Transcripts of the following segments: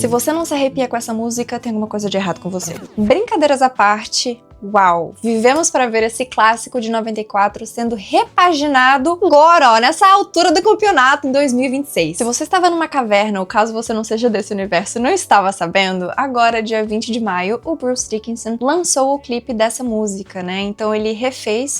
Se você não se arrepia com essa música, tem alguma coisa de errado com você. Brincadeiras à parte, uau! Vivemos para ver esse clássico de 94 sendo repaginado agora, ó, nessa altura do campeonato em 2026. Se você estava numa caverna, ou caso você não seja desse universo e não estava sabendo, agora, dia 20 de maio, o Bruce Dickinson lançou o clipe dessa música, né? Então ele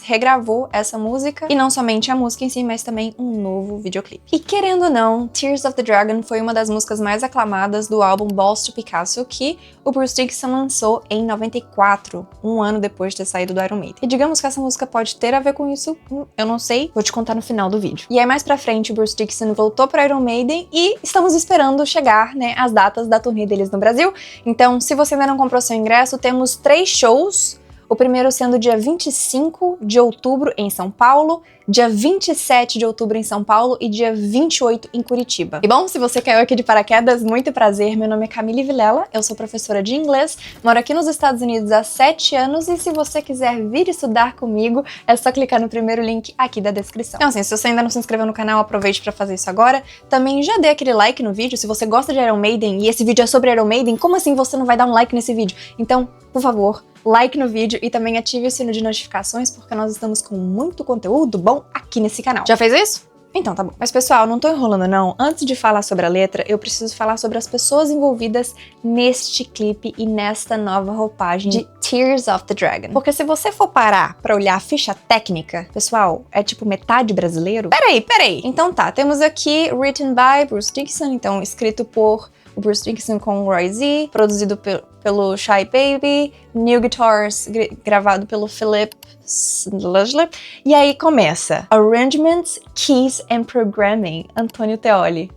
regravou essa música, e não somente a música em si, mas também um novo videoclipe. E querendo ou não, Tears of the Dragon foi uma das músicas mais aclamadas do álbum Balls to Picasso, que o Bruce Dickinson lançou em 94, um ano depois de ter saído do Iron Maiden. E digamos que essa música pode ter a ver com isso, eu não sei, vou te contar no final do vídeo. E aí mais pra frente o Bruce Dickinson voltou pro Iron Maiden e estamos esperando chegar, né, as datas da turnê deles no Brasil. Então, se você ainda não comprou seu ingresso, temos 3 shows. O primeiro sendo dia 25 de outubro em São Paulo, dia 27 de outubro em São Paulo e dia 28 em Curitiba. E bom, se você caiu aqui de paraquedas, muito prazer, meu nome é Camille Vilela, eu sou professora de inglês, moro aqui nos Estados Unidos há 7 anos e se você quiser vir estudar comigo, é só clicar no primeiro link aqui da descrição. Então assim, se você ainda não se inscreveu no canal, aproveite pra fazer isso agora. Também já dê aquele like no vídeo, se você gosta de Iron Maiden e esse vídeo é sobre Iron Maiden, como assim você não vai dar um like nesse vídeo? Então, por favor, like no vídeo e também ative o sino de notificações porque nós estamos com muito conteúdo bom aqui nesse canal. Já fez isso? Então tá bom. Mas pessoal, não tô enrolando não. Antes de falar sobre a letra, eu preciso falar sobre as pessoas envolvidas neste clipe e nesta nova roupagem de Tears of the Dragon. Porque se você for parar pra olhar a ficha técnica, pessoal, é tipo metade brasileiro? Peraí. Então tá, temos aqui Written by Bruce Dickinson, então escrito por o Bruce Dickinson com o Roy Z, produzido pelo Shy Baby, New Guitars gravado pelo Philip Sludge. E aí começa Arrangements, Keys and Programming, Antônio Teoli.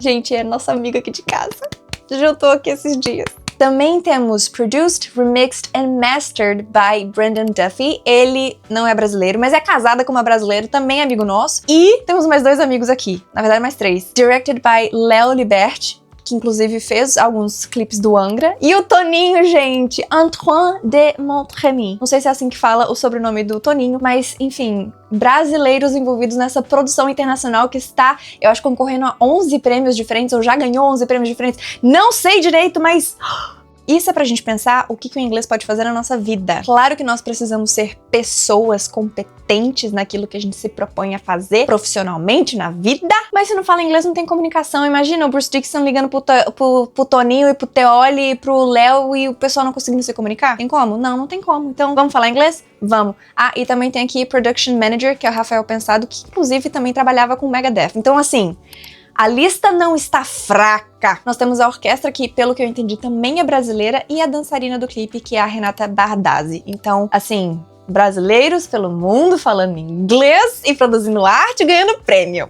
Gente, é nossa amiga aqui de casa. Já tô aqui esses dias. Também temos Produced, Remixed and Mastered by Brendan Duffy. Ele não é brasileiro, mas é casada com uma brasileira, também é amigo nosso. E temos mais 2 amigos aqui, na verdade mais 3. Directed by Léo Liberti, que inclusive fez alguns clipes do Angra. E o Toninho, gente, Antoine de Montremy. Não sei se é assim que fala o sobrenome do Toninho, mas enfim, brasileiros envolvidos nessa produção internacional que está, eu acho, concorrendo a 11 prêmios diferentes, ou já ganhou 11 prêmios diferentes. Não sei direito, mas isso é pra gente pensar o que o inglês pode fazer na nossa vida. Claro que nós precisamos ser pessoas competentes naquilo que a gente se propõe a fazer profissionalmente na vida, mas se não fala inglês não tem comunicação. Imagina o Bruce Dickinson ligando pro Toninho e pro Teoli e pro Léo e o pessoal não conseguindo se comunicar. Tem como? Não tem como. Então vamos falar inglês? Vamos. Ah, e também tem aqui Production Manager, que é o Rafael Pensado, que inclusive também trabalhava com Megadeth. Então assim, a lista não está fraca. Nós temos a orquestra, que, pelo que eu entendi, também é brasileira, e a dançarina do clipe, que é a Renata Bardazzi. Então, assim, brasileiros pelo mundo falando inglês e produzindo arte e ganhando prêmio.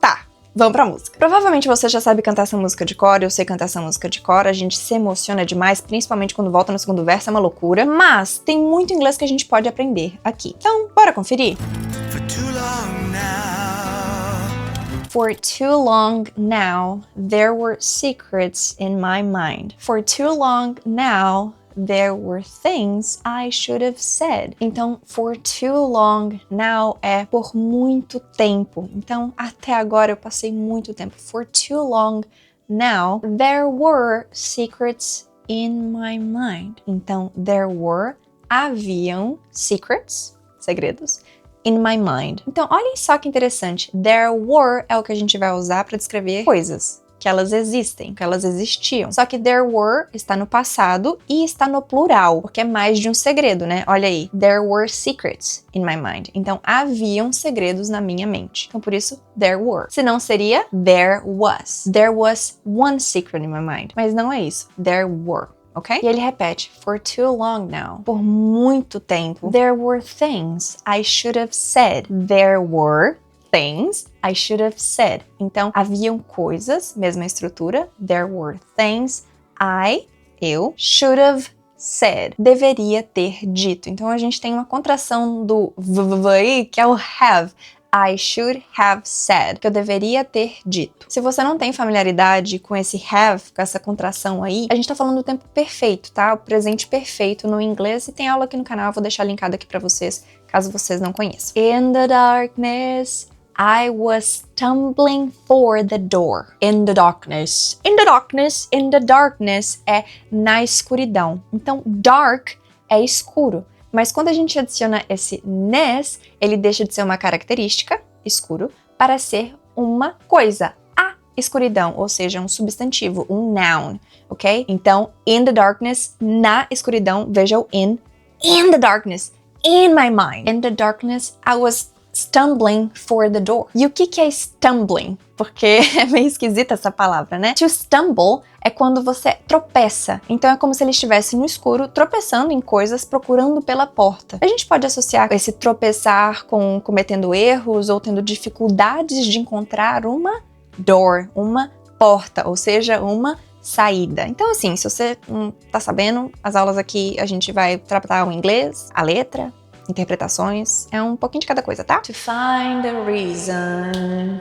Tá, vamos pra música. Provavelmente você já sabe cantar essa música de cor, eu sei cantar essa música de cor, a gente se emociona demais, principalmente quando volta no segundo verso, é uma loucura. Mas tem muito inglês que a gente pode aprender aqui. Então, bora conferir? For too long now, there were secrets in my mind. For too long now, there were things I should have said. Então, for too long now é por muito tempo. Então, até agora eu passei muito tempo. For too long now, there were secrets in my mind. Então, haviam secrets, segredos, in my mind. Então, olhem só que interessante. There were é o que a gente vai usar para descrever coisas, que elas existem, que elas existiam. Só que there were está no passado e está no plural, porque é mais de um segredo, né? Olha aí. There were secrets in my mind. Então, haviam segredos na minha mente. Então, por isso, there were. Se não seria there was. There was one secret in my mind. Mas não é isso. There were. Ok? E ele repete, for too long now, por muito tempo. There were things I should have said. There were things I should have said. Então, haviam coisas, mesma estrutura. There were things eu, should have said. Deveria ter dito. Então, a gente tem uma contração do aí, que é o have. I should have said, que eu deveria ter dito. Se você não tem familiaridade com esse have, com essa contração aí, a gente tá falando do tempo perfeito, tá? O presente perfeito no inglês, e tem aula aqui no canal, eu vou deixar linkado aqui pra vocês, caso vocês não conheçam. In the darkness, I was stumbling for the door. In the darkness. In the darkness. In the darkness é na escuridão. Então, dark é escuro. Mas quando a gente adiciona esse ness, ele deixa de ser uma característica, escuro, para ser uma coisa, a escuridão, ou seja, um substantivo, um noun, ok? Então, in the darkness, na escuridão, veja o in the darkness, in my mind. In the darkness, I was stumbling for the door. E o que é stumbling? Porque é meio esquisita essa palavra, né? To stumble é quando você tropeça. Então é como se ele estivesse no escuro, tropeçando em coisas, procurando pela porta. A gente pode associar esse tropeçar com cometendo erros ou tendo dificuldades de encontrar uma door, uma porta, ou seja, uma saída. Então assim, se você não tá sabendo, as aulas aqui a gente vai tratar o inglês, a letra, interpretações, é um pouquinho de cada coisa, tá? To find a reason,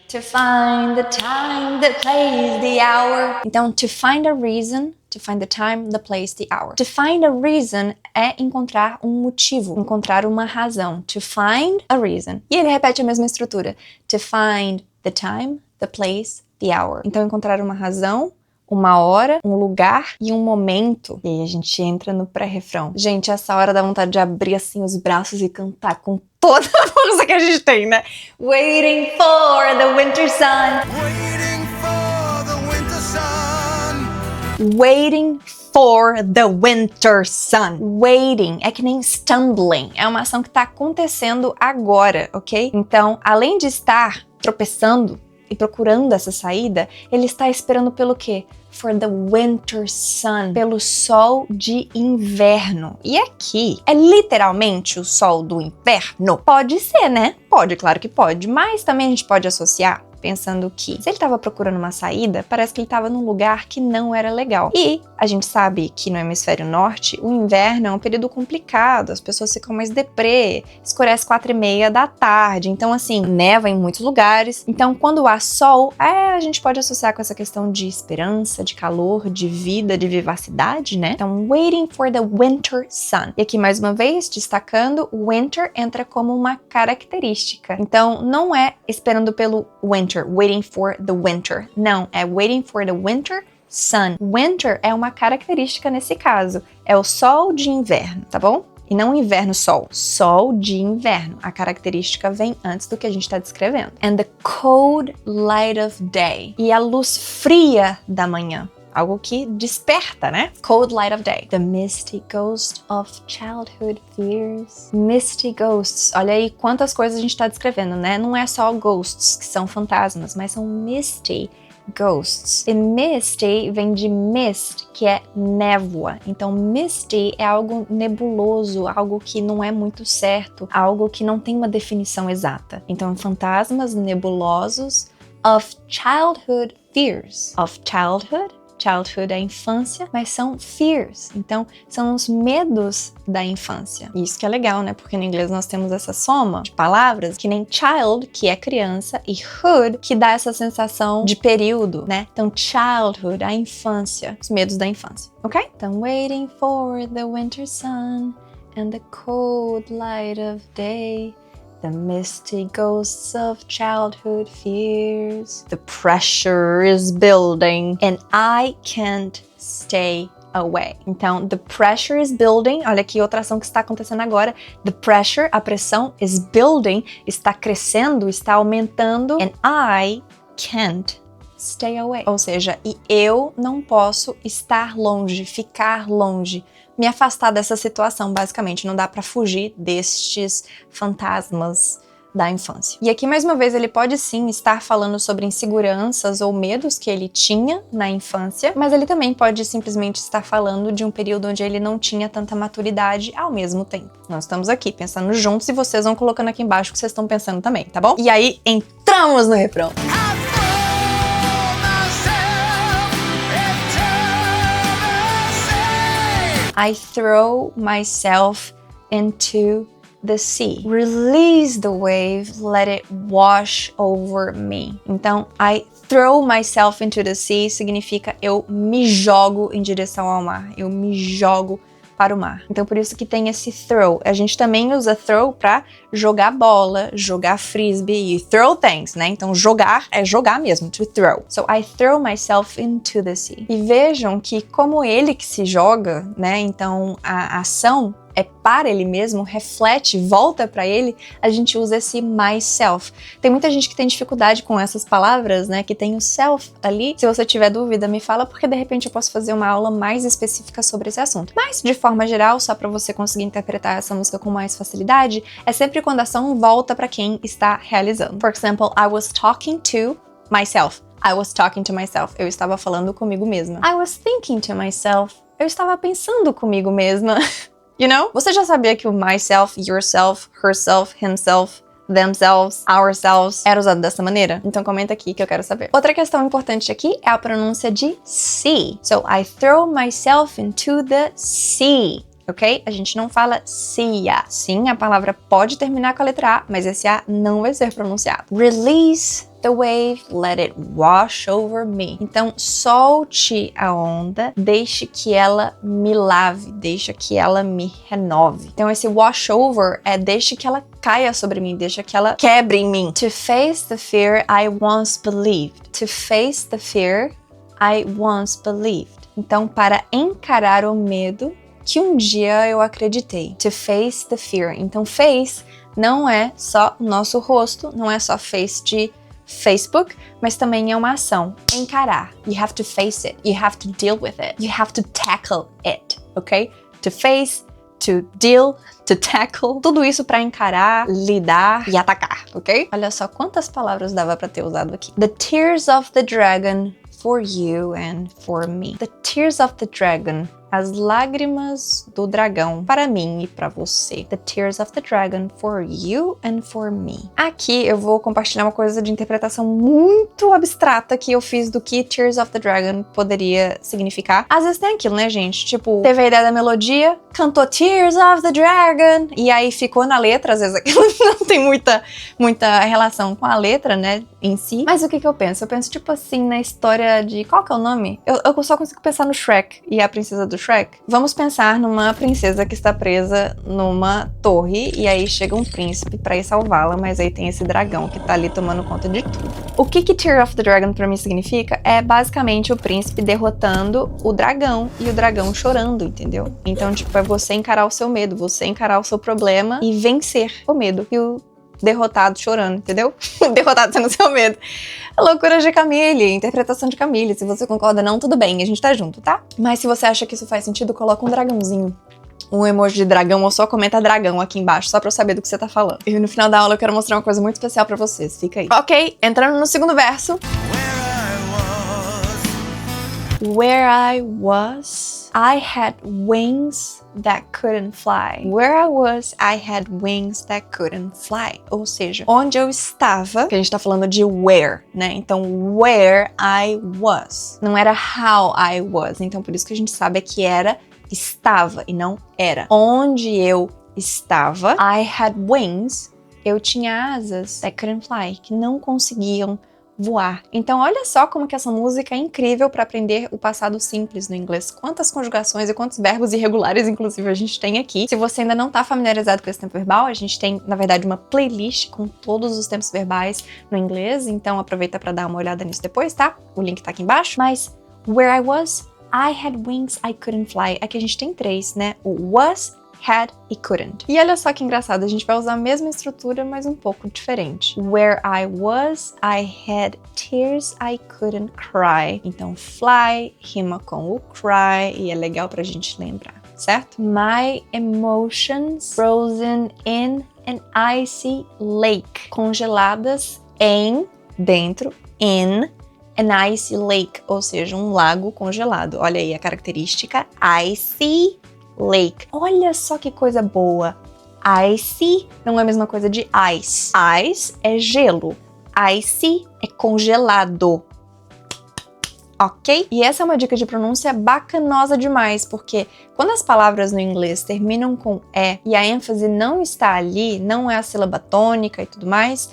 to find the time, the place, the hour. Então, to find a reason, to find the time, the place, the hour. To find a reason é encontrar um motivo, encontrar uma razão. To find a reason. E ele repete a mesma estrutura. To find the time, the place, the hour. Então, encontrar uma razão, uma hora, um lugar e um momento. E aí a gente entra no pré-refrão. Gente, essa hora dá vontade de abrir assim os braços e cantar com toda a força que a gente tem, né? Waiting for the winter sun. Waiting for the winter sun. Waiting for the winter sun. Waiting é que nem stumbling. É uma ação que tá acontecendo agora, ok? Então, além de estar tropeçando e procurando essa saída, ele está esperando pelo quê? For the winter sun, pelo sol de inverno. E aqui é literalmente o sol do inverno? Pode ser, né? Pode, claro que pode, mas também a gente pode associar pensando que se ele estava procurando uma saída, parece que ele estava num lugar que não era legal. E a gente sabe que no hemisfério norte, o inverno é um período complicado, as pessoas ficam mais deprê, escurece 4:30 da tarde, então assim, neva em muitos lugares. Então quando há sol, a gente pode associar com essa questão de esperança, de calor, de vida, de vivacidade, né? Então, waiting for the winter sun. E aqui mais uma vez, destacando, winter entra como uma característica. Então, não é esperando pelo winter, waiting for the winter. Não, é waiting for the winter sun. Winter é uma característica nesse caso. É o sol de inverno, tá bom? E não inverno-sol. Sol de inverno. A característica vem antes do que a gente está descrevendo. And the cold light of day. E a luz fria da manhã. Algo que desperta, né? Cold light of day. The misty ghost of childhood fears. Misty ghosts. Olha aí quantas coisas a gente está descrevendo, né? Não é só ghosts, que são fantasmas, mas são misty ghosts. E misty vem de mist, que é névoa. Então, misty é algo nebuloso, algo que não é muito certo, algo que não tem uma definição exata. Então, fantasmas nebulosos of childhood fears. Of childhood. Childhood é a infância, mas são fears. Então, são os medos da infância. E isso que é legal, né? Porque no inglês nós temos essa soma de palavras que nem child, que é criança, e hood, que dá essa sensação de período, né? Então, childhood, a infância, os medos da infância, ok? Então, waiting for the winter sun and the cold light of day. The misty ghosts of childhood fears. The pressure is building and I can't stay away. Então, the pressure is building. Olha aqui outra ação que está acontecendo agora. The pressure, a pressão, is building, está crescendo, está aumentando. And I can't stay away. Ou seja, e eu não posso estar longe, ficar longe, me afastar dessa situação, basicamente. Não dá pra fugir destes fantasmas da infância. E aqui, mais uma vez, ele pode sim estar falando sobre inseguranças ou medos que ele tinha na infância, mas ele também pode simplesmente estar falando de um período onde ele não tinha tanta maturidade ao mesmo tempo. Nós estamos aqui pensando juntos e vocês vão colocando aqui embaixo o que vocês estão pensando também, tá bom? E aí, entramos no refrão. I throw myself into the sea. Release the wave, let it wash over me. Então, I throw myself into the sea significa eu me jogo em direção ao mar. Eu me jogo para o mar. Então por isso que tem esse throw. A gente também usa throw pra jogar bola, jogar frisbee e throw things, né? Então jogar é jogar mesmo, to throw. So I throw myself into the sea. E vejam que como ele que se joga, né? Então a ação é para ele mesmo, reflete, volta para ele, a gente usa esse myself. Tem muita gente que tem dificuldade com essas palavras, né, que tem o self ali. Se você tiver dúvida, me fala, porque de repente eu posso fazer uma aula mais específica sobre esse assunto. Mas, de forma geral, só para você conseguir interpretar essa música com mais facilidade, é sempre quando a ação volta para quem está realizando. For example, I was talking to myself. I was talking to myself. Eu estava falando comigo mesma. I was thinking to myself. Eu estava pensando comigo mesma. You know? Você já sabia que o myself, yourself, herself, himself, themselves, ourselves era usado dessa maneira? Então comenta aqui que eu quero saber. Outra questão importante aqui é a pronúncia de sea. So, I throw myself into the sea. Ok? A gente não fala sea. Sim, a palavra pode terminar com a letra A, mas esse A não vai ser pronunciado. Release the wave, let it wash over me. Então, solte a onda, deixe que ela me lave, deixe que ela me renove. Então, esse wash over é deixe que ela caia sobre mim, deixe que ela quebre em mim. To face the fear I once believed. To face the fear I once believed. Então, para encarar o medo que um dia eu acreditei. To face the fear. Então, face não é só o nosso rosto, não é só face de Facebook, mas também é uma ação. Encarar. You have to face it. You have to deal with it. You have to tackle it, ok? To face, to deal, to tackle. Tudo isso para encarar, lidar e atacar, ok? Olha só quantas palavras dava para ter usado aqui. The tears of the dragon for you and for me. The tears of the dragon. As lágrimas do dragão para mim e para você. The tears of the dragon for you and for me. Aqui eu vou compartilhar uma coisa de interpretação muito abstrata que eu fiz do que Tears of the Dragon poderia significar. Às vezes tem aquilo, né, gente? Tipo, teve a ideia da melodia, cantou Tears of the Dragon e aí ficou na letra. Às vezes aquilo não tem muita relação com a letra, né, em si. Mas o que eu penso? Eu penso, tipo assim, na história de... Qual que é o nome? Eu só consigo pensar no Shrek e a princesa do Shrek. Vamos pensar numa princesa que está presa numa torre e aí chega um príncipe pra ir salvá-la, mas aí tem esse dragão que tá ali tomando conta de tudo. O que Tear of the Dragon pra mim significa? É basicamente o príncipe derrotando o dragão e o dragão chorando, entendeu? Então, tipo, é você encarar o seu medo, você encarar o seu problema e vencer o medo. E o derrotado chorando, entendeu? Derrotado sendo seu medo. A loucura de Camille, interpretação de Camille. Se você concorda não, tudo bem, a gente tá junto, tá? Mas se você acha que isso faz sentido, coloca um dragãozinho. Um emoji de dragão ou só comenta dragão aqui embaixo, só pra eu saber do que você tá falando. E no final da aula eu quero mostrar uma coisa muito especial pra vocês, fica aí. Ok, entrando no segundo verso. Where I was, I had wings that couldn't fly. Where I was, I had wings that couldn't fly. Ou seja, onde eu estava, que a gente tá falando de where, né? Então, where I was. Não era how I was. Então, por isso que a gente sabe que era estava e não era. Onde eu estava, I had wings. Eu tinha asas that couldn't fly, que não conseguiam voar. Então olha só como que essa música é incrível para aprender o passado simples no inglês. Quantas conjugações e quantos verbos irregulares, inclusive, a gente tem aqui. Se você ainda não tá familiarizado com esse tempo verbal, a gente tem, na verdade, uma playlist com todos os tempos verbais no inglês, então aproveita para dar uma olhada nisso depois, tá? O link tá aqui embaixo. Mas where I was, I had wings I couldn't fly. Aqui a gente tem três, né? O was, had e couldn't. E olha só que engraçado, a gente vai usar a mesma estrutura, mas um pouco diferente. Where I was, I had tears I couldn't cry. Então, fly rima com o cry e é legal pra gente lembrar, certo? My emotions frozen in an icy lake. Congeladas em, dentro, in an icy lake, ou seja, um lago congelado. Olha aí a característica icy lake. Olha só que coisa boa. Icy não é a mesma coisa de ice. Ice é gelo. Icy é congelado. Ok? E essa é uma dica de pronúncia bacanosa demais, porque quando as palavras no inglês terminam com E e a ênfase não está ali, não é a sílaba tônica e tudo mais,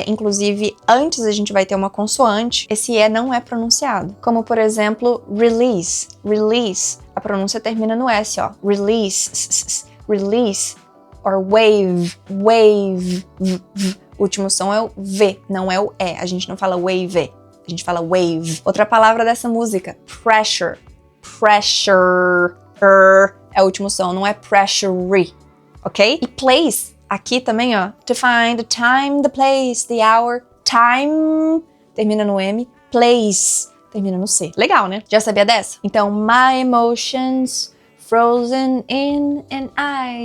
inclusive antes a gente vai ter uma consoante, esse E não é pronunciado. Como, por exemplo, release. Release. A pronúncia termina no S, ó. Release, release, or wave, wave. O último som é o V, não é o E. A gente não fala wave, a gente fala wave. Outra palavra dessa música, pressure, pressure. É o último som, não é pressure, ok? E place, aqui também, ó. To find the time, the place, the hour, time, termina no M, place, termina no C. Legal, né? Já sabia dessa? Então, my emotions frozen in an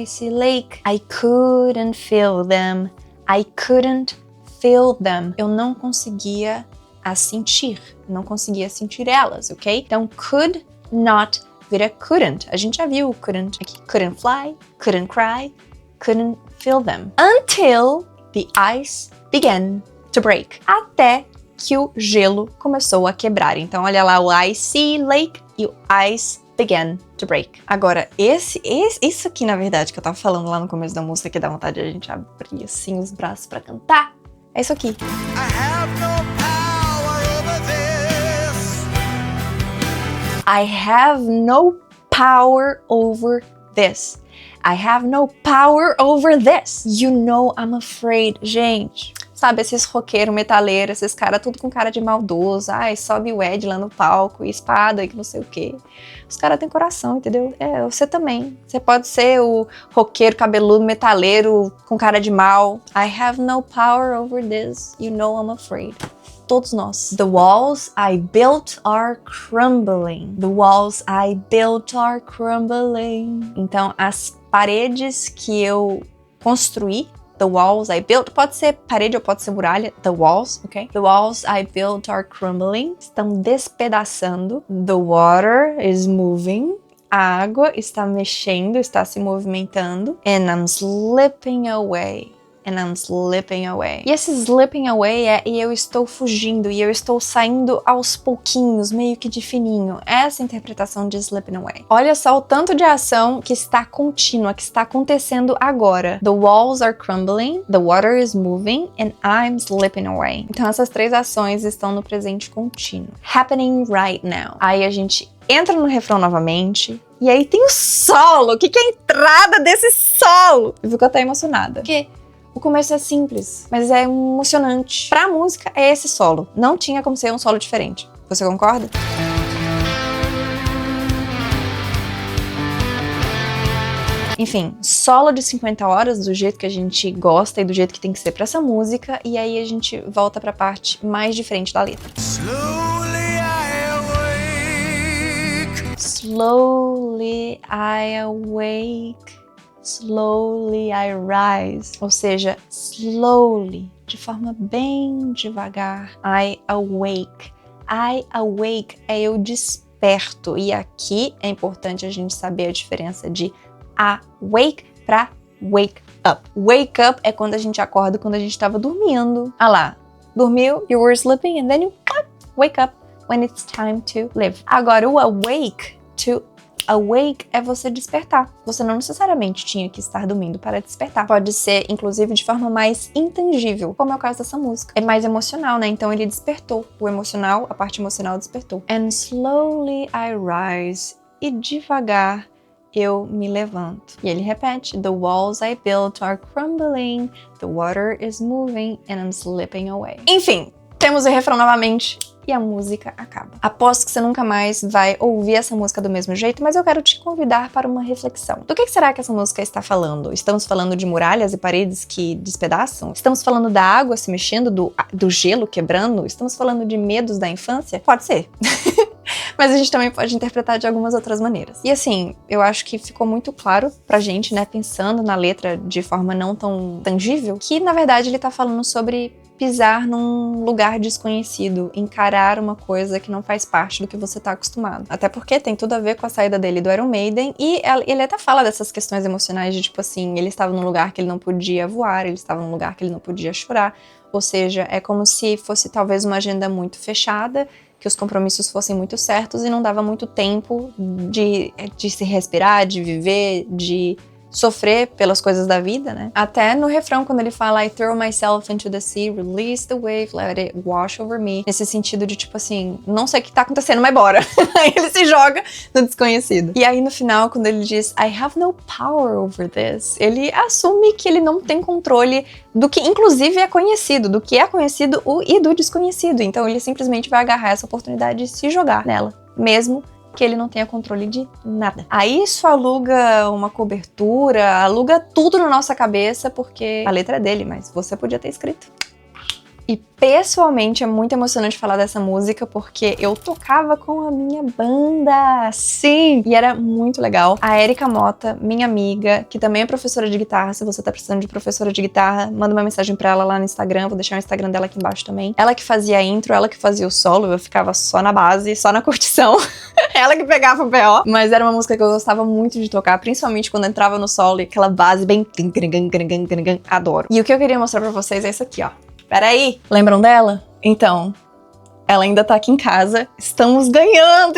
icy lake. I couldn't feel them. I couldn't feel them. Eu não conseguia as sentir. Não conseguia sentir elas, ok? Então, could not vira couldn't. A gente já viu couldn't aqui. Couldn't fly, couldn't cry, couldn't feel them. Until the ice began to break. Até que o gelo começou a quebrar. Então, olha lá o icy lake e o ice began to break. Agora, isso aqui, na verdade, que eu tava falando lá no começo da música, que dá vontade de a gente abrir assim os braços pra cantar, é isso aqui. I have no power over this. I have no power over this. I have no power over this. You know I'm afraid. Gente, sabe, esses roqueiros, metaleiros, esses caras tudo com cara de maldoso. Ai, sobe o Ed lá no palco, e espada, e que não sei o quê. Os caras têm coração, entendeu? É, você também. Você pode ser o roqueiro, cabeludo, metaleiro, com cara de mal. I have no power over this. You know I'm afraid. Todos nós. The walls I built are crumbling. The walls I built are crumbling. Então, as paredes que eu construí, the walls I built, pode ser parede ou pode ser muralha, the walls, ok? The walls I built are crumbling, estão despedaçando. The water is moving, a água está mexendo, está se movimentando. And I'm slipping away. And I'm slipping away. E esse slipping away é e eu estou fugindo, e eu estou saindo aos pouquinhos, meio que de fininho. Essa é a interpretação de slipping away. Olha só o tanto de ação que está contínua, que está acontecendo agora. The walls are crumbling, the water is moving, and I'm slipping away. Então essas três ações estão no presente contínuo. Happening right now. Aí a gente entra no refrão novamente, e aí tem o solo. O que é a entrada desse solo? Eu fico até emocionada. Porque o começo é simples, mas é emocionante. Pra música, é esse solo. Não tinha como ser um solo diferente. Você concorda? Enfim, solo de 50 horas, do jeito que a gente gosta e do jeito que tem que ser pra essa música. E aí a gente volta pra parte mais diferente da letra. Slowly I awake. Slowly I awake. Slowly I rise. Ou seja, slowly, de forma bem devagar. I awake. I awake é eu desperto. E aqui é importante a gente saber a diferença de awake para wake up. Wake up é quando a gente acorda, quando a gente estava dormindo. Ah lá, dormiu, you were sleeping, and then you wake up when it's time to live. Agora, o awake é você despertar. Você não necessariamente tinha que estar dormindo para despertar. Pode ser, inclusive, de forma mais intangível, como é o caso dessa música. É mais emocional, né? Então ele despertou. O emocional, a parte emocional despertou. And slowly I rise. E devagar eu me levanto. E ele repete. The walls I built are crumbling. The water is moving and I'm slipping away. Enfim, temos o refrão novamente. E a música acaba. Aposto que você nunca mais vai ouvir essa música do mesmo jeito, mas eu quero te convidar para uma reflexão. Do que será que essa música está falando? Estamos falando de muralhas e paredes que despedaçam? Estamos falando da água se mexendo, do gelo quebrando? Estamos falando de medos da infância? Pode ser. Mas a gente também pode interpretar de algumas outras maneiras. E assim, eu acho que ficou muito claro pra gente, né, pensando na letra de forma não tão tangível, que na verdade ele tá falando sobre pisar num lugar desconhecido, encarar uma coisa que não faz parte do que você tá acostumado. Até porque tem tudo a ver com a saída dele do Iron Maiden, e ele até fala dessas questões emocionais de tipo assim, ele estava num lugar que ele não podia voar, ele estava num lugar que ele não podia chorar, ou seja, é como se fosse talvez uma agenda muito fechada, que os compromissos fossem muito certos e não dava muito tempo de se respirar, de viver, de sofrer pelas coisas da vida, né? Até no refrão, quando ele fala I throw myself into the sea, release the wave, let it wash over me. Nesse sentido de tipo assim, não sei o que tá acontecendo, mas bora. Aí ele se joga no desconhecido. E aí no final, quando ele diz I have no power over this, ele assume que ele não tem controle do que inclusive é conhecido, do que é conhecido e do desconhecido. Então ele simplesmente vai agarrar essa oportunidade e se jogar nela, mesmo que ele não tenha controle de nada. Aí isso aluga uma cobertura, aluga tudo na nossa cabeça, porque a letra é dele, mas você podia ter escrito. E pessoalmente é muito emocionante falar dessa música, porque eu tocava com a minha banda, sim! E era muito legal. A Erika Mota, minha amiga, que também é professora de guitarra, se você tá precisando de professora de guitarra, manda uma mensagem pra ela lá no Instagram, vou deixar o Instagram dela aqui embaixo também. Ela que fazia a intro, ela que fazia o solo, eu ficava só na base, só na curtição. Ela que pegava o B.O. Mas era uma música que eu gostava muito de tocar, principalmente quando entrava no solo e aquela base bem... Adoro. E o que eu queria mostrar pra vocês é isso aqui, ó. Peraí, lembram dela? Então, ela ainda tá aqui em casa. Estamos ganhando!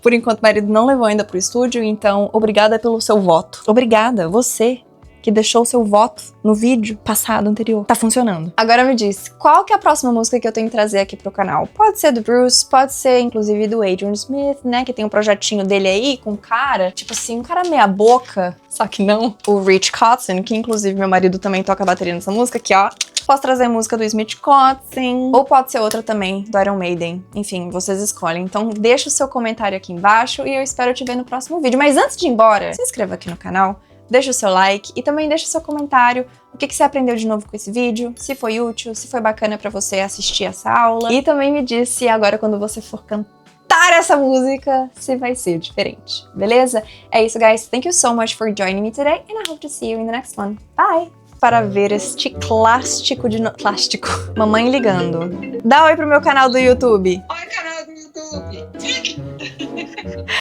Por enquanto, o marido não levou ainda pro estúdio, então, obrigada pelo seu voto. Obrigada, você que deixou o seu voto no vídeo passado, anterior. Tá funcionando. Agora me diz, qual que é a próxima música que eu tenho que trazer aqui pro canal? Pode ser do Bruce, pode ser, inclusive, do Adrian Smith, né? Que tem um projetinho dele aí com um cara, tipo assim, um cara meia boca, só que não. O Rich Kotzen, que inclusive meu marido também toca bateria nessa música, aqui, ó. Posso trazer música do Smith Kotzen, ou pode ser outra também, do Iron Maiden. Enfim, vocês escolhem. Então deixa o seu comentário aqui embaixo e eu espero te ver no próximo vídeo. Mas antes de ir embora, se inscreva aqui no canal, deixa o seu like e também deixa o seu comentário. O que você aprendeu de novo com esse vídeo, se foi útil, se foi bacana pra você assistir essa aula. E também me diz se agora quando você for cantar essa música, se vai ser diferente, beleza? É isso, guys. Thank you so much for joining me today and I hope to see you in the next one. Bye! Para ver este clássico de... Plástico. Mamãe ligando. Dá oi pro meu canal do YouTube. Oi, canal do YouTube.